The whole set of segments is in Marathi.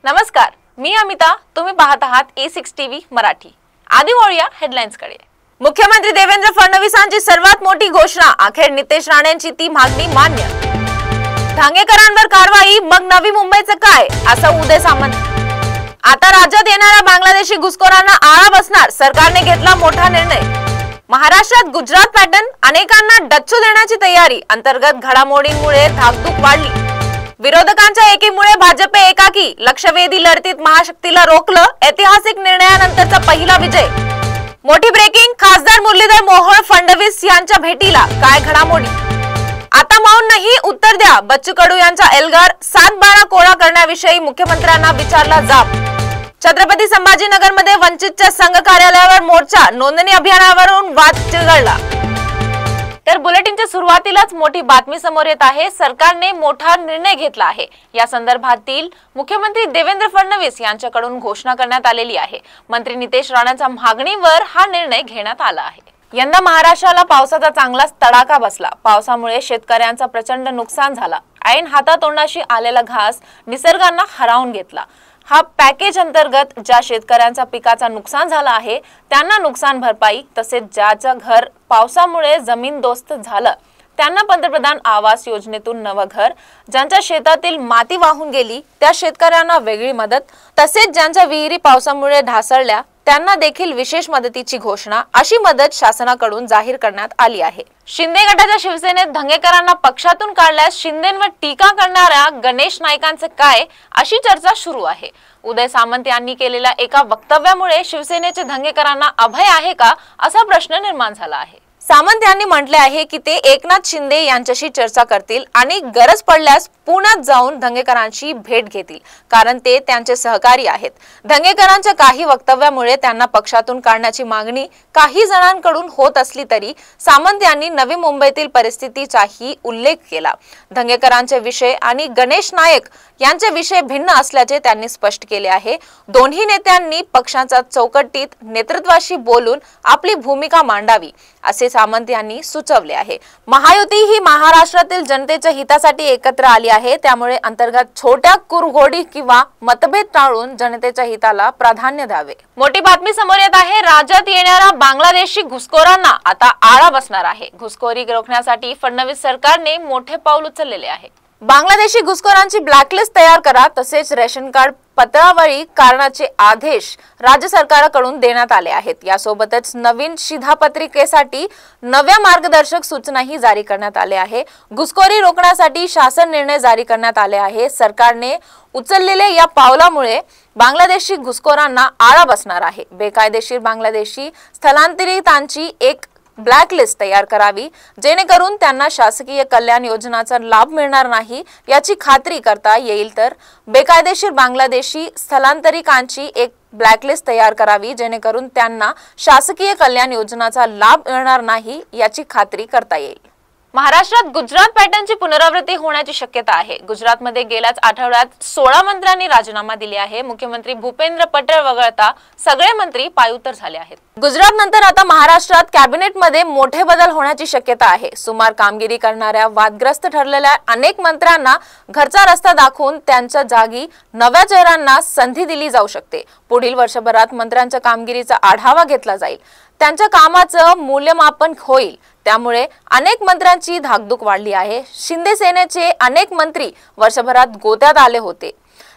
नमस्कार, मी अमिता. तुम्ही पाहत आहात A6 टीव्ही मराठी. आधी वळूया हेडलाईन्सकडे. मुख्यमंत्री देवेंद्र फडणवीसांची सर्वात मोठी घोषणा. अखेर नितेश राणेंची ती मागणी मान्य. धांगेकरांवर कारवाई, मग नवी मुंबईचं काय, असं उदय सामंत. आता राज्यात येणाऱ्या बांगलादेशी घुसखोरांना आळा बसणार. सरकारने घेतला मोठा निर्णय. महाराष्ट्रात गुजरात पॅटर्न, अनेकांना डच्चू देण्याची तयारी. अंतर्गत घडामोडींमुळे धाकधूक वाढली. विरोधकांच्या एकीमुळे भाजप एकाकी. लक्षवेधी लढतीत महाशक्तीला रोखलं. ऐतिहासिक निर्णयानंतरचा पहिला विजय. मोठी ब्रेकिंग. खासदार मुरलीधर मोहोळ फडणवीस यांच्या भेटीला. काय घडामोडी. आता मौन नाही, उत्तर द्या. बच्चू कडू यांचा एल्गार 7/12 कोळा करण्याविषयी मुख्यमंत्र्यांना विचारला जाब. छत्रपती संभाजीनगरमध्ये वंचितच्या संघ कार्यालयावर मोर्चा. नोंदणी अभियानावरून वाद चिघळला. तर बुलेटिनच्या सुरुवातीलाच मोठी बातमी समोर येत आहे. सरकारने मोठा निर्णय घेतला आहे. या संदर्भातील मुख्यमंत्री देवेंद्र फडणवीस यांच्याकडून घोषणा करण्यात आलेली आहे. मंत्री नितेश राणेंच्या मागणीवर हा निर्णय घेण्यात आला आहे. यंदा महाराष्ट्राला पावसाचा चांगलाच तडाखा बसला. पावसामुळे शेतकऱ्यांचा प्रचंड नुकसान झाला. ऐन हातातोंडाशी आलेला घास निसर्गाने हरवून घेतला. हा पॅकेज अंतर्गत ज्या शेतकऱ्यांचा पिकाचा नुकसान झाला आहे त्यांना नुकसान भरपाई, तसेच ज्याचं घर पावसामुळे जमीनदोस्त झालं त्यांना पंतप्रधान आवास योजनेतून नवं घर, ज्यांच्या शेतातील माती वाहून गेली त्या शेतकऱ्यांना वेगळी मदत, तसेच ज्यांच्या विहिरी पावसामुळे ढासळल्या त्यांना देखील विशेष मदतीची घोषणा, अशी मदत शासनाकडून जाहीर करण्यात आली आहे. शिंदे गटाच्या शिवसेनेत धंगेकरांना पक्षातून काढल्यास शिंदेंवर टीका करणाऱ्या गणेश नाईकांचे काय, अशी चर्चा सुरू आहे. उदय सामंत यांनी केलेल्या एका वक्तव्यामुळे शिवसेनेचे धंगेकरांना अभय आहे का, असा प्रश्न निर्माण झाला आहे. सामंत यांनी म्हटले आहे की ते एकनाथ शिंदे यांच्याशी चर्चा करतील आणि गरज पडल्यास पुण्यात जाऊन धंगेकरांची भेट घेतील, कारण ते त्यांचे सहकारी आहेत. धंगेकरांच्या काही वक्तव्यामुळे त्यांना पक्षातून काढण्याची मागणी काही जणांकडून होत असली तरी सामंत यांनी नवी मुंबईतील परिस्थितीचाही उल्लेख केला. धंगेकरांचे विषय आणि गणेश नाईक यांचे विषय भिन्न असल्याचे त्यांनी स्पष्ट केले आहे. दोन्ही नेत्यांनी पक्षाच्या चौकटीत नेतृत्वाशी बोलून आपली भूमिका मांडावी, असे सामंत यांनी सुचवले आहे. महायुती ही महाराष्ट्रातील जनतेच्या हितासाठी एकत्र आली आहे, त्यामुळे अंतर्गत छोट्या कुरघोडी किंवा मतभेद टाळून जनतेच्या हिताला प्राधान्य द्यावे. मोठी बातमी समोर येत आहे. राज्यात येणाऱ्या बांगलादेशी घुसखोरांना आता आळा बसणार आहे. घुसखोरी रोखण्यासाठी फडणवीस सरकारने मोठे पाऊल उचललेले आहे. बांगलादेशी घुसखोरांची ब्लॅकलिस्ट तयार करा, तसेच रेशन कार्ड पत्रावळी करण्याचे आदेश राज्य सरकारकडून देण्यात आले आहेत. यासोबतच नवीन शिधापत्रिकेसाठी नव्या मार्गदर्शक सूचनाही जारी करण्यात आले आहे. घुसखोरी रोखण्यासाठी शासन निर्णय जारी करण्यात आले आहे. सरकारने उचललेल्या या पावलामुळे बांगलादेशी घुसखोरांना आळा बसणार आहे. बेकायदेशीर बांगलादेशी स्थलांतरितांची एक ब्लॅकलिस्ट तयार करावी, जेणेकरून त्यांना शासकीय कल्याण योजनांचा लाभ मिळणार नाही याची खात्री करता येईल. तर बेकायदेशीर बांगलादेशी स्थलांतरितांची एक ब्लॅकलिस्ट तयार करावी, जेणेकरून त्यांना शासकीय कल्याण योजनांचा लाभ मिळणार नाही याची खात्री करता येईल. महाराष्ट्रात गुजरात पॅटर्नची पुनरावृत्ती होण्याची शक्यता आहे. गुजरातमध्ये गेल्याच आठवड्यात 16 मंत्र्यांनी राजीनामा दिले आहे. मुख्यमंत्री भूपेंद्र पटेल वगळता सगळे मंत्री पायउतार झाले आहेत. गुजरात नंतर आता महाराष्ट्रात कॅबिनेटमध्ये मोठे बदल होण्याची शक्यता आहे. सुमार कामगिरी करणाऱ्या वादग्रस्त ठरलेल्या अनेक मंत्र्यांना घरचा रस्ता दाखवून त्यांच्या जागी नव्या चेहऱ्यांना संधी दिली जाऊ शकते. पुढील वर्षभरात मंत्र्यांच्या कामगिरीचा आढावा घेतला जाईल. त्यांच्या कामाचं मूल्यमापन होईल. त्यामुळे अनेक मंत्र्यांची धाकधूक वाढली आहे. शिंदे सेनेचे अनेक मंत्री वर्षभरात गोत्यात आले होते,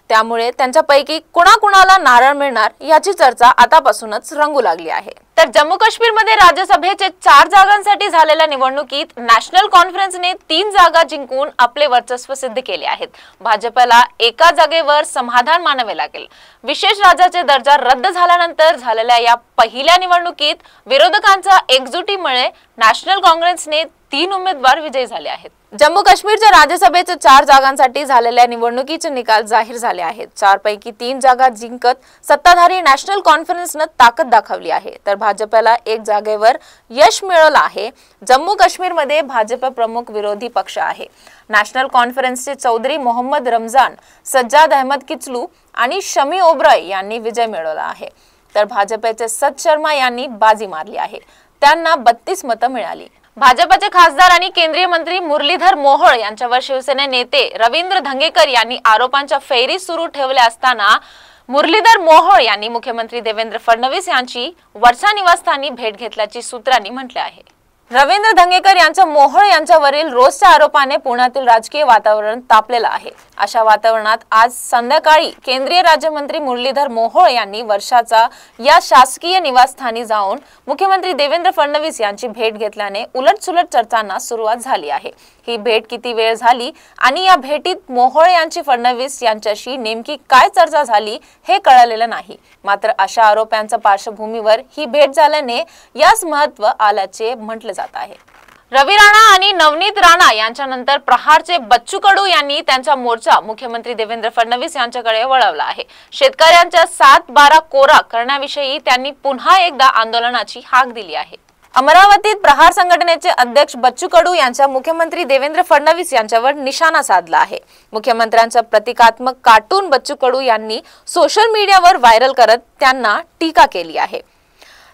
त्यामुळे त्यांच्यापैकी कुणाकुणाला नारळ मिळणार याची चर्चा आतापासूनच रंगू लागली आहे. तर जम्मू काश्मीरमध्ये राज्यसभेचे 4 जागांसाठी झालेल्या निवडणुकीत नॅशनल कॉन्फरन्सने 3 जागा जिंकून आपले वर्चस्व सिद्ध केले आहेत. भाजपला एका जागेवर समाधान मानावे लागेल. विशेष राज्याचे दर्जा रद्द झाल्यानंतर झालेल्या या पहिल्या निवडणुकीत विरोधकांच्या एकजुटीमुळे नॅशनल काँग्रेसने 3 उमेदवार विजयी झाले आहेत. जम्मू काश्मीरच्या राज्यसभेचे 4 जागांसाठी झालेल्या निवडणुकीचे निकाल जाहीर झाले आहेत. 4 पैकी 3 जागा जिंकत सत्ताधारी नॅशनल कॉन्फरन्सने ताकद दाखवली आहे, तर भाजपला 1 जागेवर यश मिळालं आहे. जम्मू काश्मीरमध्ये भाजप प्रमुख विरोधी पक्ष आहे. नॅशनल कॉन्फरन्सचे चौधरी मोहम्मद रमजान, सज्जाद अहमद किचलू आणि शमी ओब्राय यांनी विजय मिळवला आहे, तर भाजपचे सत शर्मा यांनी बाजी मारली आहे. त्यांना 32 मतं मिळाली. भाजपचे खासदार आणि केंद्रीय मंत्री मुरलीधर मोहोळ यांच्यावर शिवसेना नेते रवींद्र धंगेकर यांनी आरोपांच्या फेरी सुरू ठेवल्या असताना मुरलीधर मोहोळ यांनी मुख्यमंत्री देवेंद्र फडणवीस यांची वर्षा निवासस्थानी भेट घेतल्याची सूत्रांनी म्हटले आहे। रवींद्र धंगेकर यांच्या मोहोळ यांच्यावरील रोजच्या आरोपाने पुण्यातील राजकीय वातावरण तापलेलं आहे। अशा वातावरणात आज संध्याकाळी केंद्रीय राज्यमंत्री मुरलीधर मोहोळ यांनी वर्षाचा या शासकीय निवासस्थानी जाऊन मुख्यमंत्री देवेंद्र फडणवीस यांची भेट घेतल्याने उलटसुलट चर्चांना सुरुवात झाली आहे। ही भेट किती वेळ झाली आणि या भेटीत मोहोळ यांची फडणवीस यांच्याशी नेमकी काय चर्चा झाली हे कळलेलं नाही। मात्र अशा आरोपांच्या पार्श्वभूमीवर ही भेट झाल्याने यास महत्त्व आल्याचे म्हटले जात आहे। रवी राणा आणि नवनीत राणा यांच्यानंतर प्रहारचे बच्चू कडू यांनी त्यांचा मोर्चा मुख्यमंत्री देवेंद्र फडणवीस यांच्याकडे वळवला आहे। शेतकऱ्यांच्या 7-12 कोरा करण्याविषयी त्यांनी पुन्हा एकदा आंदोलनाची हाक दिली आहे। अमरावतीत प्रहार संघटनेचे अध्यक्ष बच्चू कडू यांचा मुख्यमंत्री देवेंद्र फडणवीस यांच्यावर निशाणा साधला आहे। मुख्यमंत्र्यांचा प्रतिकात्मक कार्टून बच्चू कडू यांनी सोशल मीडियावर व्हायरल करत त्यांना टीका केली आहे।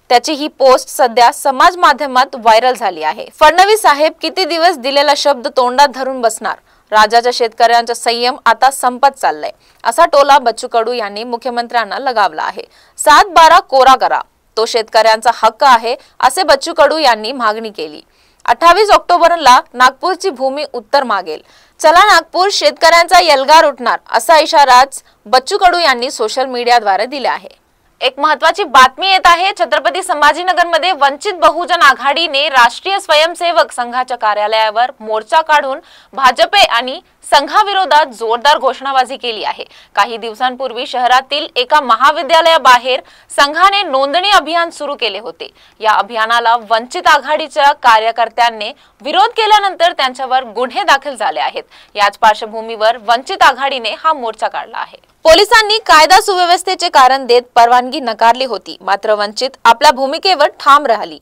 त्याची ही पोस्ट सध्या समाज माध्यमात व्हायरल झाली आहे। फडणवीस साहेब किती दिवस दिलेला शब्द तोंडात धरून बसणार? राज्याच्या शेतकऱ्यांचा संयम आता संपत चाललाय, असा टोला बच्चू कडू यांनी मुख्यमंत्र्यांना लगावला आहे। 7-12 कोरा करा, तो शेतकऱ्यांचा हक्क आहे, असे बच्चू कडू यांनी मागणी केली। 28 ऑक्टोबरला नागपूरची भूमी उत्तर मागेल, चला नागपूर शेतकऱ्यांचा एल्गार उठणार, असा इशाराच बच्चू कडू यांनी सोशल मीडियाद्वारे दिला आहे। एक महत्त्वाची बातमी येत आहे। छत्रपती संभाजीनगरमध्ये वंचित बहुजन आघाडीने राष्ट्रीय स्वयंसेवक संघाच्या कार्यालयावर मोर्चा काढून भाजप आणि संघाविरोधात जोरदार घोषणाबाजी केली आहे। काही दिवसांपूर्वी शहरातील एका महाविद्यालयाबाहेर संघाने नोंदणी अभियान सुरू केले होते। या अभियानाला वंचित आघाडीच्या कार्यकर्त्यांनी विरोध केल्यानंतर त्यांच्यावर गुन्हे दाखल झाले आहेत। याच पार्श्वभूमीवर वंचित आघाडीने हा मोर्चा काढला आहे। पोलिसांनी कायदा सुव्यवस्थेचे कारण देत परवानगी नकारली होती, मात्र वंचित आपल्या भूमिकेवर ठाम राहिली।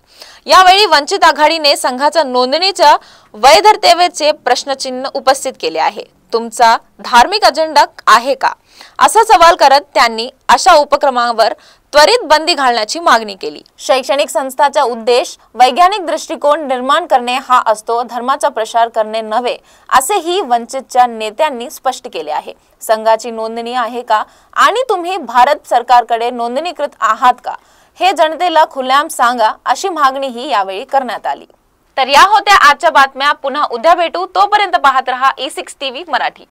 यावेळी वंचित आघाडीने संघाच्या नोंदणीच्या वैधतेचे प्रश्नचिन्ह उपस्थित केले आहे। तुमचा धार्मिक अजेंडा आहे का, असा सवाल करत त्यांनी अशा उपक्रमांवर त्वरित बंदी घालण्याची मागणी केली। शैक्षणिक संस्थाचा उद्देश वैज्ञानिक दृष्टिकोन निर्माण करणे हा असतो, धर्माचा प्रसार करणे नव्हे, असेही वंचितच्या नेत्यांनी स्पष्ट केले आहे। संघाची नोंदणी आहे का आणि तुम्ही भारत सरकारकडे नोंदणीकृत आहात का, हे जनतेला खुलेआम सांगा, अशी मागणीही यावेळी करण्यात आली। तर या होत्या आजच्या बातम्या। पुन्हा उद्या भेटू, तोपर्यंत पाहत रहा E6 TV मराठी।